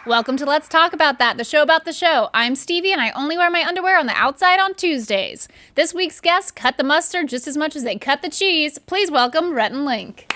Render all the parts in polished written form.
Welcome to Let's Talk About That, the show about the show. I'm Stevie, and I only wear my underwear on the outside on Tuesdays. This week's guests cut the mustard just as much as they cut the cheese. Please welcome Rhett and Link.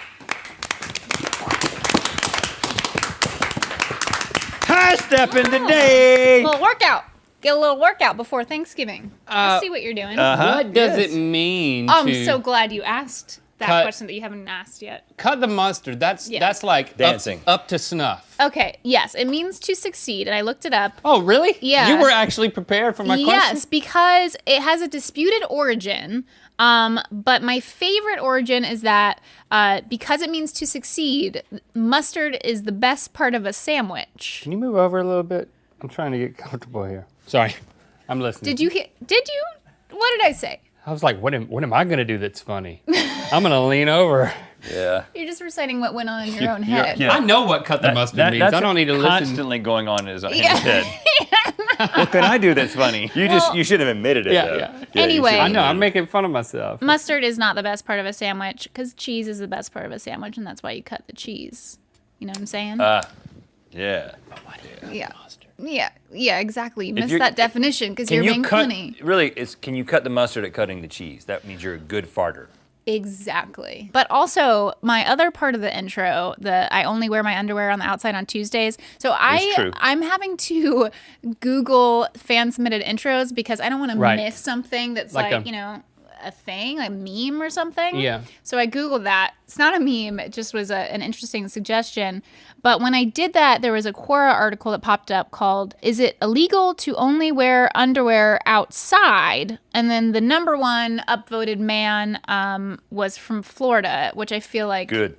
High stepping today. Little workout. Get a little workout before Thanksgiving. Let's see what you're doing. What does it mean I'm to so glad you asked that cut- question that you haven't asked yet. cut the mustard? That's like Dancing. up to snuff. Okay, yes, it means to succeed, and I looked it up. Oh, really? Yeah. You were actually prepared for my question? Yes, because it has a disputed origin. But my favorite origin is that because it means to succeed, mustard is the best part of a sandwich. Can you move over a little bit? I'm trying to get comfortable here. Sorry, I'm listening. Did you? What did I say? I was like, what am I gonna do that's funny? I'm gonna lean over. Yeah. You're just reciting what went on in your own head. yeah. I know what cut the mustard means. That's I don't need to listen. constantly going on in his head. What can I do that's funny? You should have admitted it. Yeah, though. yeah. Anyway. I know, I'm making fun of myself. Mustard is not the best part of a sandwich because cheese is the best part of a sandwich, and that's why you cut the cheese. You know what I'm saying? Yeah. Yeah, exactly. You missed you're- that definition because you're Can you being cut? funny. Really, can you cut the mustard at cutting the cheese? That means you're a good farter. Exactly. But also, my other part of the intro, I only wear my underwear on the outside on Tuesdays. So true. I'm having to Google fan submitted intros because I don't want to Right. miss something that's Like like, a- a thing, a meme or something. Yeah. So I Googled that. It's not a meme. It just was an interesting suggestion. But when I did that, there was a Quora article that popped up called, "Is it illegal to only wear underwear outside?" And then the number one upvoted man was from Florida, which I feel like, Good.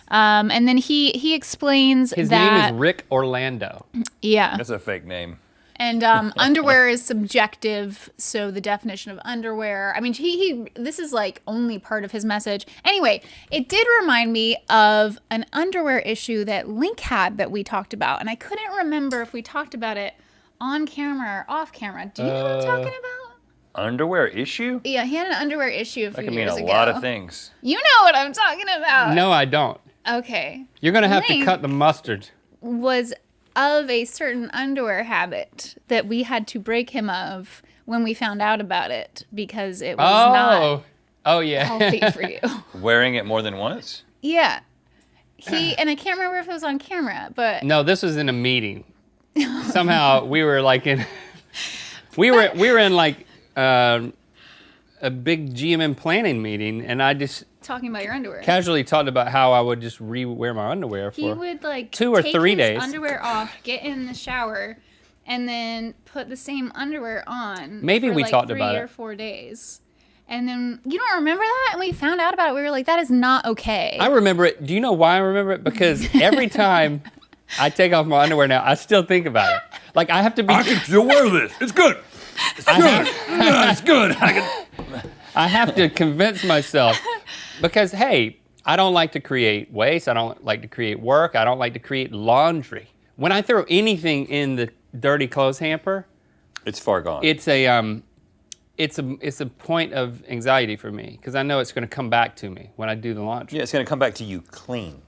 and then he explains His that, name is Rick Orlando. yeah. That's a fake name. And underwear is subjective, so the definition of underwear. I mean, this is like only part of his message. Anyway, it did remind me of an underwear issue that Link had that we talked about, and I couldn't remember if we talked about it on camera or off camera. Do you know what I'm talking about? Underwear issue? Yeah, he had an underwear issue a few That can mean years a ago. lot of things. You know what I'm talking about. No, I don't. Okay. You're gonna have to Link cut the mustard. was of a certain underwear habit that we had to break him of when we found out about it because it was not Oh yeah. healthy for you. Wearing it more than once? Yeah. And I can't remember if it was on camera, but No, this was in a meeting. Somehow we were like in we were in like a big GMM planning meeting, and I just talking about your underwear. casually talked about how I would just re-wear my underwear He for would like 2 or take 3 his days. underwear off, get in the shower, and then put the same underwear on. Maybe for we like talked 3 about or it. 4 days. And then you don't remember that? And we found out about it. We were like, that is not okay. I remember it. Do you know why I remember it? Because every time I take off my underwear now, I still think about it. Like I have to be. I can still wear this. It's good. It's good. It's good. I have to convince myself because hey, I don't like to create waste. I don't like to create work. I don't like to create laundry. When I throw anything in the dirty clothes hamper, It's far gone. it's a point of anxiety for me because I know it's going to come back to me when I do the laundry. Yeah, it's going to come back to you clean.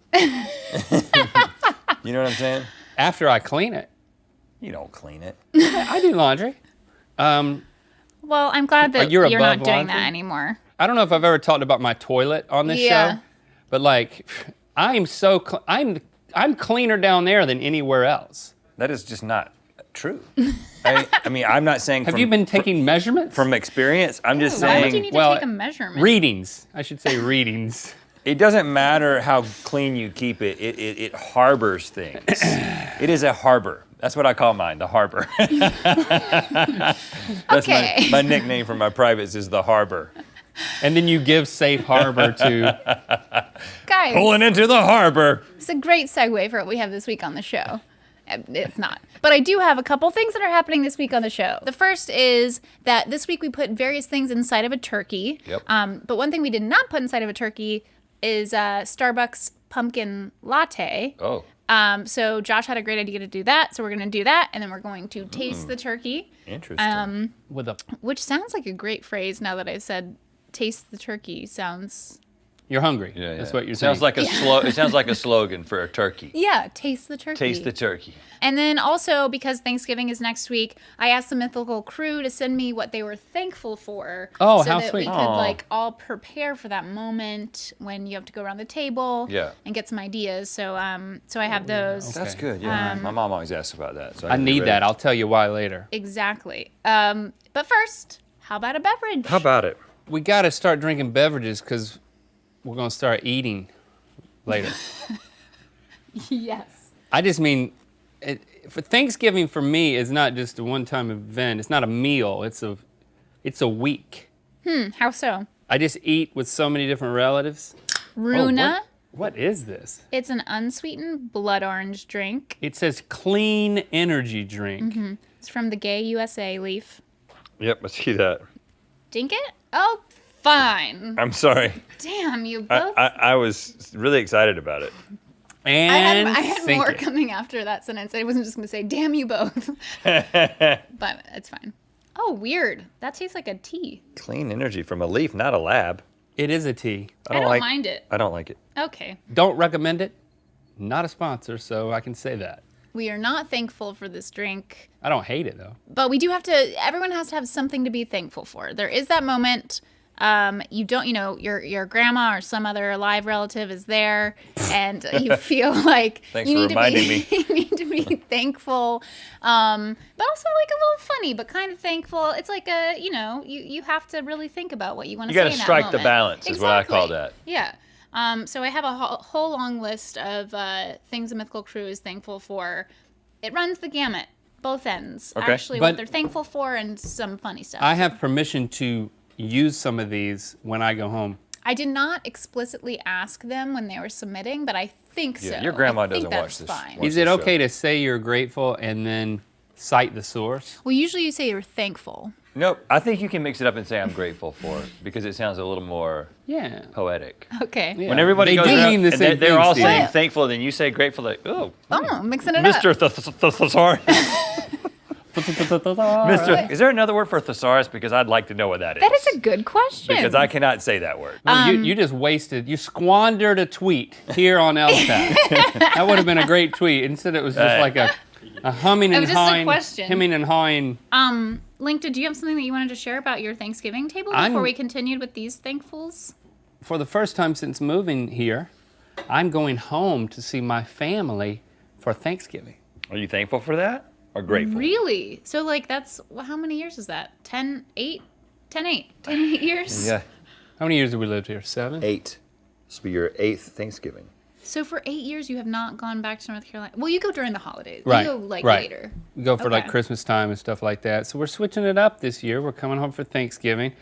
You know what I'm saying? After I clean it, You don't clean it. I do laundry. Well, I'm glad that You're you're not above doing laundry? that anymore. I don't know if I've ever talked about my toilet on this Yeah. show, but like, I am I'm cleaner down there than anywhere else. That is just not true. I mean, I'm not saying Have you been taking measurements? from experience. I'm just Why would you saying need to take a measurement? Readings. I should say readings. it doesn't matter how clean you keep it. It harbors things. It is a harbor. That's what I call mine, the harbor. That's Okay. my nickname for my privates is the harbor. And then you give safe harbor to. Guys, Pulling into the harbor. it's a great segue for what we have this week on the show. It's not. But I do have a couple things that are happening this week on the show. The first is that this week we put various things inside of a turkey. Yep. But one thing we did not put inside of a turkey is Starbucks pumpkin latte. Oh, So Josh had a great idea to do that. So we're going to do that. And then we're going to taste the turkey. interesting. With a. Which sounds like a great phrase now that I said taste the turkey. Sounds You're hungry. Yeah, That's yeah. what you're Sounds saying. like it sounds like a slogan for a turkey. Yeah, taste the turkey. Taste the turkey. And then also, because Thanksgiving is next week, I asked the Mythical Crew to send me what they were thankful for. Oh, so how that sweet. we could Aw. like all prepare for that moment when you have to go around the table Yeah. and get some ideas. So so I have those. That's good. Yeah. My mom always asks about that. So I can be need ready. that. I'll tell you why later. Exactly. But first, how about a beverage? How about it? We got to start drinking beverages because we're going to start eating later. Yes. I just mean, for Thanksgiving for me is not just a one-time event. It's not a meal. It's a week. How so? I just eat with so many different relatives. Runa. What is this? It's an unsweetened blood orange drink. It says clean energy drink. It's from the Gay USA leaf. Yep, I see that. Dink it? Oh, fine. I'm sorry. Damn, you both. I was really excited about it. And I had sink more it. coming after that sentence. I wasn't just going to say, damn you both. But it's fine. Oh, weird. That tastes like a tea. Clean energy from a leaf, not a lab. It is a tea. I don't mind it. I don't like it. Okay. Don't recommend it. Not a sponsor, so I can say that. We are not thankful for this drink, I don't hate it though. but we do have to, everyone has to have something to be thankful for. There is that moment. You don't, your grandma or some other alive relative is there, and you feel like Thanks you for need reminding to be, me. you need to be thankful, but also like a little funny, but kind of thankful. It's like you have to really think about what you want to You say gotta in that strike the moment. balance is what I call Exactly. that. Yeah. So I have a whole long list of things the Mythical Crew is thankful for. It runs the gamut, both ends. Okay. Actually, But- what they're thankful for and some funny stuff. I have permission to use some of these when I go home. I did not explicitly ask them when they were submitting, but I think so. Yeah, your grandma I think doesn't that's watch this. Fine. Watch Is it the show. okay to say you're grateful and then cite the source? Well, usually you say you're thankful. Nope. I think you can mix it up and say I'm grateful for it because it sounds a little more Yeah. poetic. Okay. Yeah. When everybody They goes do around mean the and same they're all thing, saying Steve. thankful, then you say grateful, like, oh, Oh, mixing it Mr. up. Thesaurus. Mr. Is there another word for thesaurus? Because I'd like to know what that is. That is a good question. Because I cannot say that word. Well, you just you squandered a tweet here on LTAT. That would have been a great tweet. Instead, it was just like a humming and was just a hawing, question. hemming and hawing. Link, did you have something that you wanted to share about your Thanksgiving table I'm- before we continued with these thankfuls? For the first time since moving here, I'm going home to see my family for Thanksgiving. Are you thankful for that or grateful? Really? So, like, how many years is that? 10, 8 years? Yeah. How many years have we lived here? 7? 8. This will be your 8th Thanksgiving. So for 8 years, you have not gone back to North Carolina. Well, you go during the holidays. Right. You go like right. later. We go for like Okay. Christmas time and stuff like that. So we're switching it up this year. We're coming home for Thanksgiving.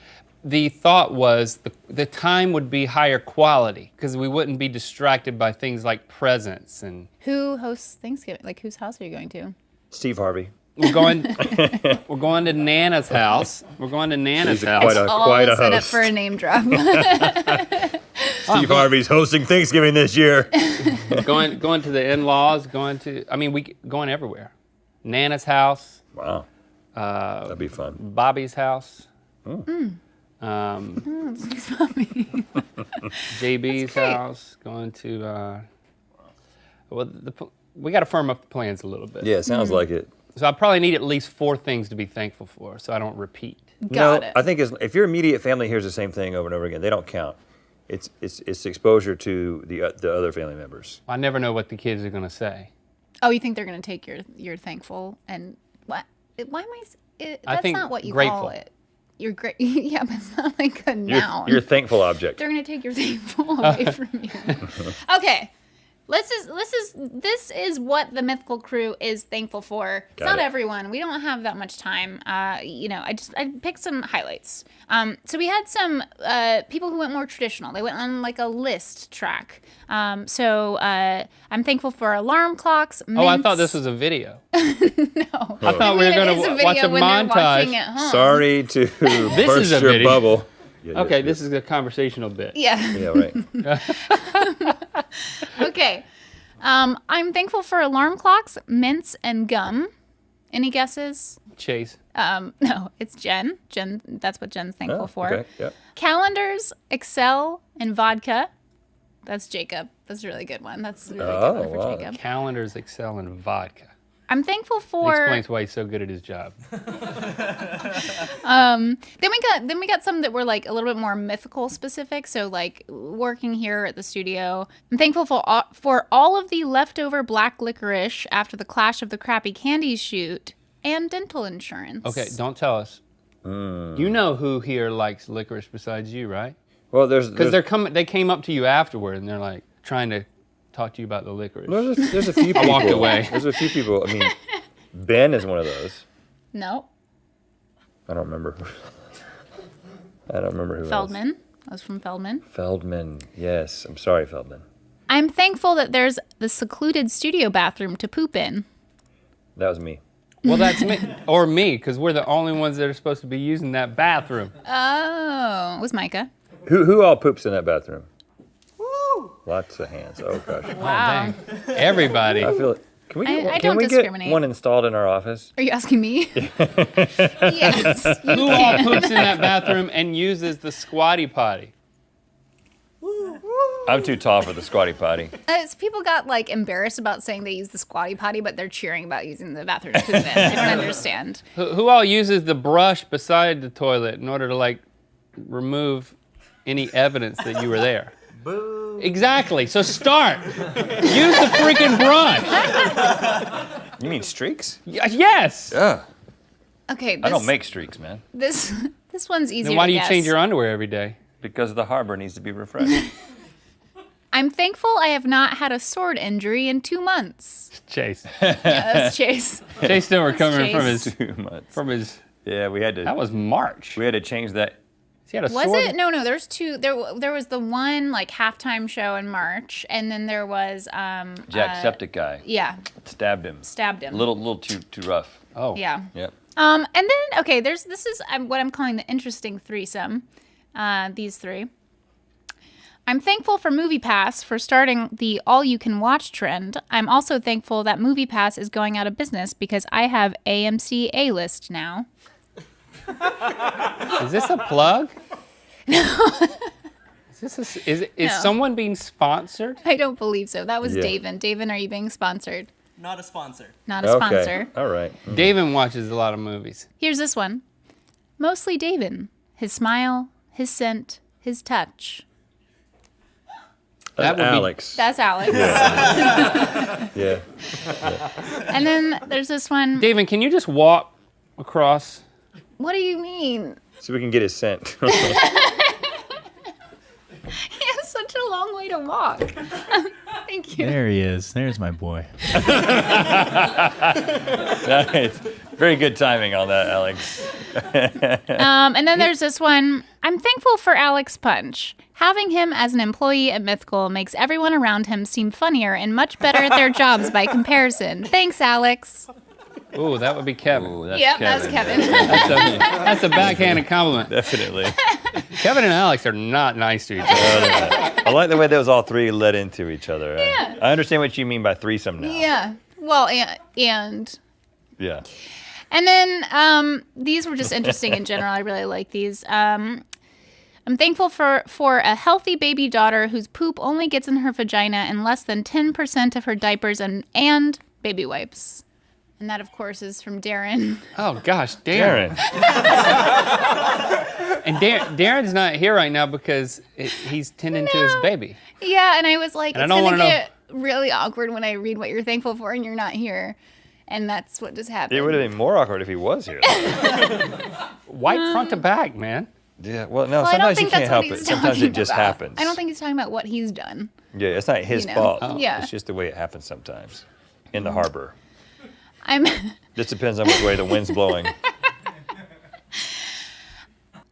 The thought was the time would be higher quality because we wouldn't be distracted by things like presents and Who hosts Thanksgiving? Like, whose house are you going to? Steve Harvey. we're going to Nana's house. We're going to Nana's He's house. quite a set up host. for a name drop. Steve Harvey's hosting Thanksgiving this year. going to the in-laws, going everywhere. Nana's house, Wow. That'd be fun. Bobby's house. JB's house, going to, we got to firm up the plans a little bit. Yeah, it sounds like it. So I probably need at least 4 things to be thankful for so I don't repeat. Got it. I think if your immediate family hears the same thing over and over again, they don't count. It's exposure to the other family members. I never know what the kids are going to say. Oh, you think they're going to take your thankful and what? Why am that's think not what you grateful. call it. You're great. Yeah, but it's not like a noun. Your thankful object. They're going to take your thankful away from you. Okay. This is what the Mythical Crew is thankful for. It's Got not it. everyone. We don't have that much time. I picked some highlights. So we had some people who went more traditional. They went on like a list track. I'm thankful for alarm clocks. Oh, I thought mints. this was a video. No. I thought we were going to watch a when they're watching montage. at home. Sorry to burst is a your video. bubble. Yeah, Okay, yeah, this is a conversational bit. Yeah. Yeah, right. Okay. I'm thankful for alarm clocks, mints, and gum. Any guesses? Chase. No, it's Jen. That's what Jen's thankful for. Okay, yep. Calendars, Excel, and vodka. That's Jacob. That's a really good one. That's a really Oh, good one for wow. Jacob. Calendars excel in vodka. I'm thankful That for. explains why he's so good at his job. Then we got some that were like a little bit more mythical specific. So like working here at the studio, I'm thankful for all of the leftover black licorice after the Clash of the Crappy Candies shoot and dental insurance. Okay, don't tell us. You know who here likes licorice besides you, right? Well, Because they came up to you afterward and they're like trying to talk to you about the licorice. there's a few people. I walked away. There's a few people. I mean, Ben is one of those. No. I don't remember. I don't remember who. Feldman. I was from Feldman. Feldman. Yes. I'm sorry, Feldman. I'm thankful that there's the secluded studio bathroom to poop in. That was me. Well, that's me. Or me, because we're the only ones that are supposed to be using that bathroom. Oh, it was Micah. Who all poops in that bathroom? Woo! Lots of hands. Oh gosh. Wow. Dang. Everybody. I feel it. Can we get, I can don't we discriminate. get one installed in our office? Are you asking me? Yes. You Who all poops in that bathroom and uses the squatty potty? I'm too tall for the squatty potty. People got like embarrassed about saying they use the squatty potty, but they're cheering about using the bathroom to poop in. I don't understand. Who all uses the brush beside the toilet in order to like remove any evidence that you were there? Boo. Exactly. So start. Use the freaking brush. You mean streaks? Yes. Yeah. Okay. I don't make streaks, man. this one's easier. Then why to do you guess. change your underwear every day? Because the harbor needs to be refreshed. I'm thankful I have not had a sword injury in 2 months. Chase. Yeah, that's Chase. Chase still recovering Chase. 2 months. from his. Yeah, we had to. That was March. We had to change that. He had a Was sword. it? No. There's two. There was the one like halftime show in March, and then there was Jacksepticeye guy. Yeah, Stabbed him. stabbed him. A little too rough. Oh. Yeah. Yep. And then okay, this is what I'm calling the interesting threesome. These three. I'm thankful for MoviePass for starting the all-you-can-watch trend. I'm also thankful that MoviePass is going out of business because I have AMC A-list now. Is this a plug? Is No. someone being sponsored? I don't believe so. That was Yeah. Davin. Davin, are you being sponsored? Not a sponsor. Not a sponsor. All right. David watches a lot of movies. Here's this one. Mostly Davin. His smile, his scent, his touch. That That's would be- Alex. That's Alex. Yeah. And then there's this one. David, can you just walk across? What do you mean? So we can get his scent. He has such a long way to walk. Thank you. There he is. There's my boy. Nice. Very good timing on that, Alex. And then there's this one. I'm thankful for Alex Punch. Having him as an employee at Mythical makes everyone around him seem funnier and much better at their jobs by comparison. Thanks, Alex. Ooh, that would be Kevin. Ooh, that's Yep, Kevin. that's Kevin. That's a backhanded compliment. Definitely. Kevin and Alex are not nice to each other. I like the way those all three led into each other. Yeah. I understand what you mean by threesome now. Yeah. Well, and Yeah. And then these were just interesting in general. I really like these. I'm thankful for a healthy baby daughter whose poop only gets in her vagina in less than 10% of her diapers and baby wipes. And that, of course, is from Darren. Oh gosh, Darren. And Darren's not here right now because he's tending to his baby. Yeah, and I was like, And I it's don't going to wanna get really awkward when I read what you're thankful for and you're not here. And that's what just happened. It would have been more awkward if he was here. White front to back, man. Yeah. Well, no. Well, I don't Sometimes you think can't that's help what it. he's Sometimes talking it just about. happens. I don't think he's talking about what he's done. Yeah, it's not his You know. fault. Oh. Yeah. It's just the way it happens sometimes in the harbor. I'm Just depends on which way the wind's blowing.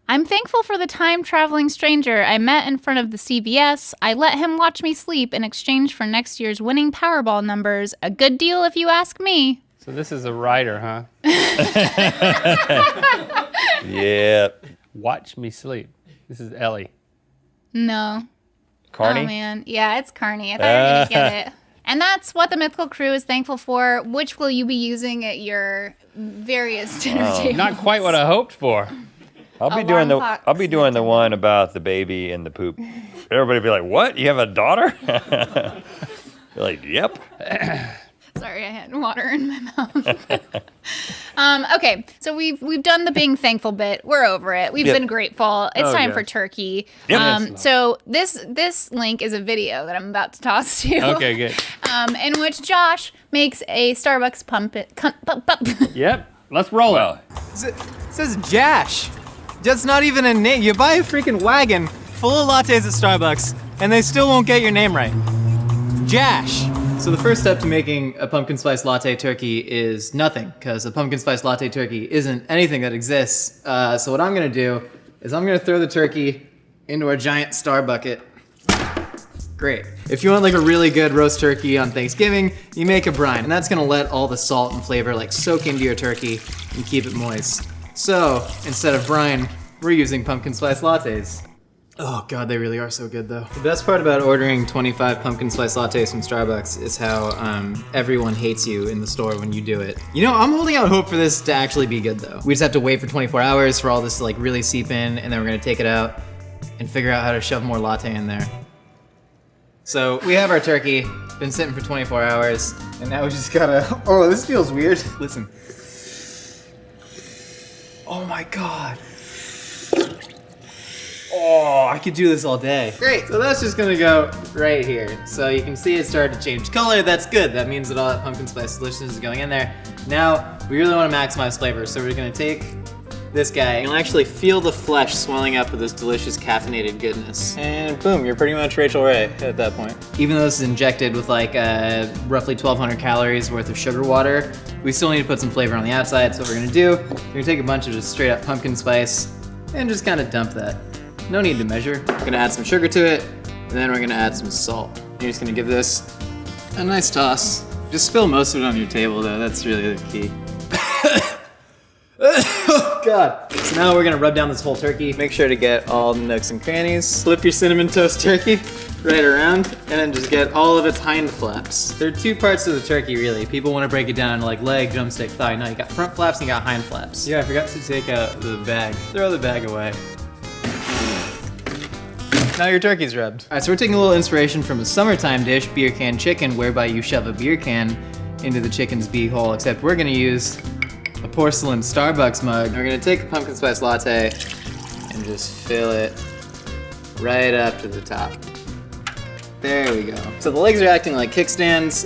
I'm thankful for the time-traveling stranger I met in front of the CVS. I let him watch me sleep in exchange for next year's winning Powerball numbers. A good deal if you ask me. So this is a writer, huh? Yeah. Watch me sleep. This is Ellie. No. Carney? Oh, man. Yeah, it's Carney. I thought you were going to get it. And that's what the Mythical Crew is thankful for. Which will you be using at your various dinner tables? Not quite what I hoped for. I'll be doing the one about the baby and the poop. Everybody be like, "What? You have a daughter?" You're like, "Yep." Sorry, I had water in my mouth. Okay, so we've done the being thankful bit. We're over it. We've been grateful. It's time for turkey. Yep. So this link is a video that I'm about to toss to you. Okay, good. In which Josh makes a Starbucks Yep. Let's roll it. It says Jash. That's not even a name. You buy a freaking wagon full of lattes at Starbucks, and they still won't get your name right. Jash. So the first step to making a pumpkin spice latte turkey is nothing, because a pumpkin spice latte turkey isn't anything that exists. So what I'm gonna do is I'm gonna throw the turkey into a giant star bucket. Great. If you want like a really good roast turkey on Thanksgiving, you make a brine, and that's gonna let all the salt and flavor like soak into your turkey and keep it moist. So instead of brine, we're using pumpkin spice lattes. Oh God, they really are so good though. The best part about ordering 25 pumpkin spice lattes from Starbucks is how everyone hates you in the store when you do it. You know, I'm holding out hope for this to actually be good though. We just have to wait for 24 hours for all this to like really seep in, and then we're gonna take it out and figure out how to shove more latte in there. So we have our turkey, been sitting for 24 hours, and now we just gotta, oh, this feels weird. Listen. Oh my God. Oh, I could do this all day. Great, so that's just gonna go right here. So you can see it started to change color, that's good. That means that all that pumpkin spice deliciousness is going in there. Now, we really wanna maximize flavor, so we're gonna take this guy, and you'll actually feel the flesh swelling up with this delicious caffeinated goodness. And boom, you're pretty much Rachel Ray at that point. Even though this is injected with like roughly 1,200 calories worth of sugar water, we still need to put some flavor on the outside. So what we're gonna do, we're gonna take a bunch of just straight up pumpkin spice and just kind of dump that. No need to measure. We're gonna add some sugar to it, and then we're gonna add some salt. You're just gonna give this a nice toss. Just spill most of it on your table though, that's really the key. Oh God. So now we're gonna rub down this whole turkey. Make sure to get all the nooks and crannies. Flip your cinnamon toast turkey right around, and then just get all of its hind flaps. There are two parts of the turkey really. People wanna break it down into like leg, drumstick, thigh. No, you got front flaps and you got hind flaps. Yeah, I forgot to take out the bag. Throw the bag away. Now your turkey's rubbed. All right, so we're taking a little inspiration from a summertime dish, beer can chicken, whereby you shove a beer can into the chicken's beehole, except we're gonna use a porcelain Starbucks mug. We're gonna take a pumpkin spice latte and just fill it right up to the top. There we go. So the legs are acting like kickstands.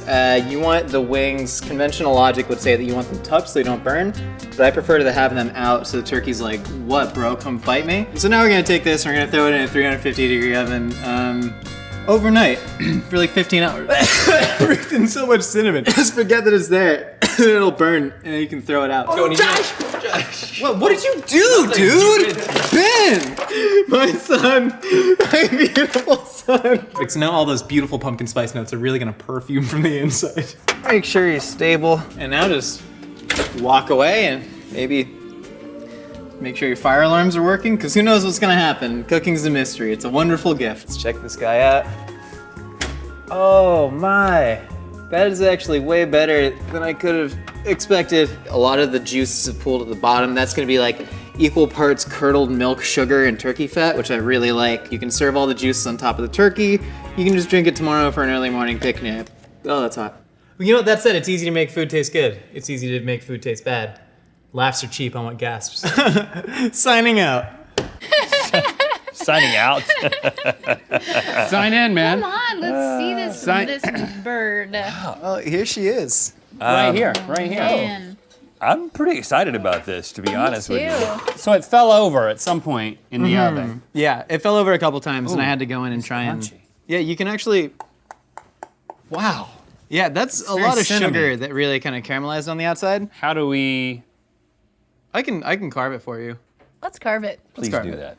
You want the wings, conventional logic would say that you want them tucked so they don't burn, but I prefer to have them out so the turkey's like, what bro, come fight me? So now we're gonna take this and we're gonna throw it in a 350-degree oven overnight for like 15 hours. Breathed in so much cinnamon. Just forget that it's there. It'll burn and you can throw it out. Oh, Josh! What did you do, dude? Ben! My son, my beautiful son. So now all those beautiful pumpkin spice notes are really gonna perfume from the inside. Make sure you're stable. And now just walk away and maybe make sure your fire alarms are working, because who knows what's gonna happen. Cooking's a mystery, it's a wonderful gift. Let's check this guy out. Oh my. That is actually way better than I could have expected. A lot of the juices have pooled at the bottom. That's gonna be like equal parts curdled milk, sugar, and turkey fat, which I really like. You can serve all the juices on top of the turkey. You can just drink it tomorrow for an early morning picnic. Oh, that's hot. Well, you know what, that said, it's easy to make food taste good. It's easy to make food taste bad. Laughs are cheap, I want gasps. Signing out. Signing out. Sign in, man. Come on, let's see this bird. Oh, here she is. Right here, right here. Man. I'm pretty excited about this, to be honest with you. So it fell over at some point in the oven. Yeah, it fell over a couple times and I had to go in and try and... crunchy. Yeah, you can actually... Wow. Yeah, that's a very lot of cinnamon. sugar that really kind of caramelized on the outside. How do we... I can carve it for you. Let's carve it. Please carve do it. that.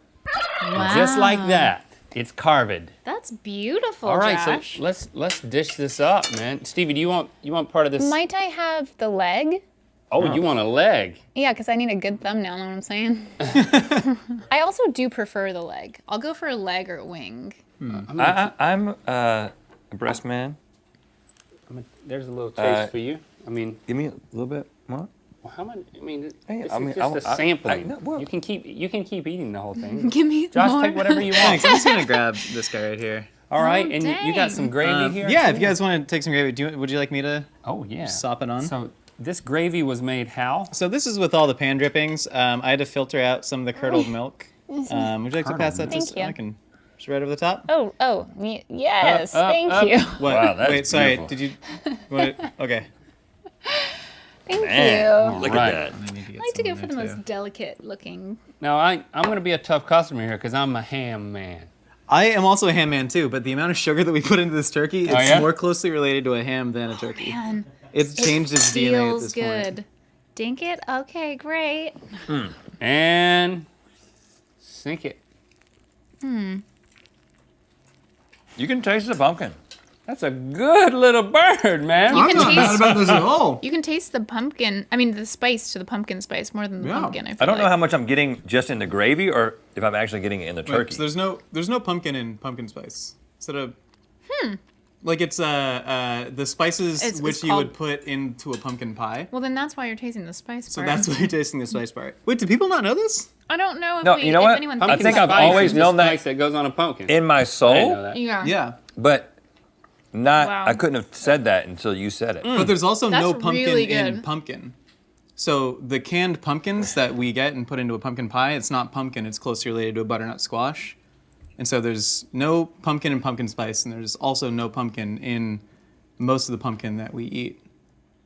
Wow. Just like that. It's carved. That's beautiful, All right, Josh. so let's dish this up, man. Stevie, do you want part of this? Might I have the leg? Oh, you want a leg? Yeah, because I need a good thumbnail, know what I'm saying? I also do prefer the leg. I'll go for a leg or a wing. I'm a breast man. There's a little taste for you. I mean, Give me a little bit more. Well, how much? I mean, this I mean, is just a sampling. no, well- you can keep eating the whole thing. Give me Josh, more. take whatever you want. Thanks. I'm just gonna grab this guy right here. All right, Oh, and you got some dang. gravy here. Yeah, too? if you guys want to take some gravy, would you like me to? Oh yeah. Sop it on? So this gravy was made how? So this is with all the pan drippings. I had to filter out some of the curdled milk. Would you like to pass that to? Thank you. I can just right over the top. Yes, thank up. you. What? Wow, that's Wait, sorry. beautiful. Did you? Want it? Okay. Thank Man, you. look Right. at that. I need to get I like to some go in for the there, most too. delicate looking. Now I'm going to be a tough customer here because I'm a ham man. I am also a ham man too, but the amount of sugar that we put into this turkey is yeah? more closely related to a ham than a turkey. Man, It's changed its DNA at feels this good. point. Dink it? Okay, great. And sink it. You can taste the pumpkin. That's a good little bird, man. You can taste. about this at all. You can taste the pumpkin. I mean, the spice to the pumpkin spice more than the Yeah. pumpkin. I, feel I don't know like. how much I'm getting just in the gravy, or if I'm actually getting it in the turkey. So there's no pumpkin in pumpkin spice. Instead of like it's the spices It's which you called- would put into a pumpkin pie. Well, then that's why you're tasting the spice So part. that's why you're tasting the spice part. Wait, do people not know this? I don't know if No, we, you know if what? anyone I thinks think about I've spice. always It's the known that spice that goes on a pumpkin. in my I didn't know soul, that. Yeah. Yeah. but not. Wow. I couldn't have said that until you said it. But there's also no That's pumpkin really in good. pumpkin. So the canned pumpkins that we get and put into a pumpkin pie, it's not pumpkin, it's closely related to a butternut squash. And so there's no pumpkin in pumpkin spice, and there's also no pumpkin in most of the pumpkin that we eat.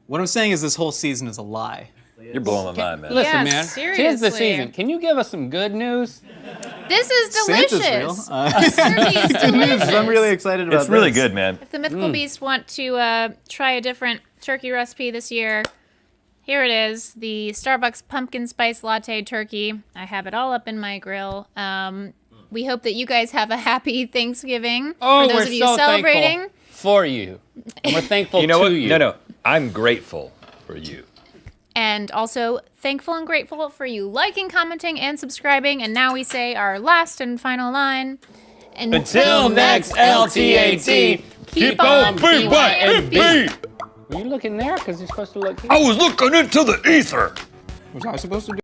What I'm saying is this whole season is a lie. You're blowing my mind, man. Listen, Yeah, man. 'Tis the seriously. season. Can you give us some good news? This is delicious. Santa's real. Turkey is delicious. I'm really excited about It's really this. good, man. If the Mythical Beasts want to try a different turkey recipe this year, here it is, the Starbucks Pumpkin Spice Latte Turkey. I have it all up in my grill. We hope that you guys have a happy Thanksgiving. Oh, for those we're of you so celebrating. thankful for you. And we're thankful You know to what? you. No. I'm grateful for you. And also thankful and grateful for you liking, commenting, and subscribing. And now we say our last and final line. Until next LTAT, keep on BYNB. Were you looking there? Because you're supposed to look here. I was looking into the ether. Was I supposed to do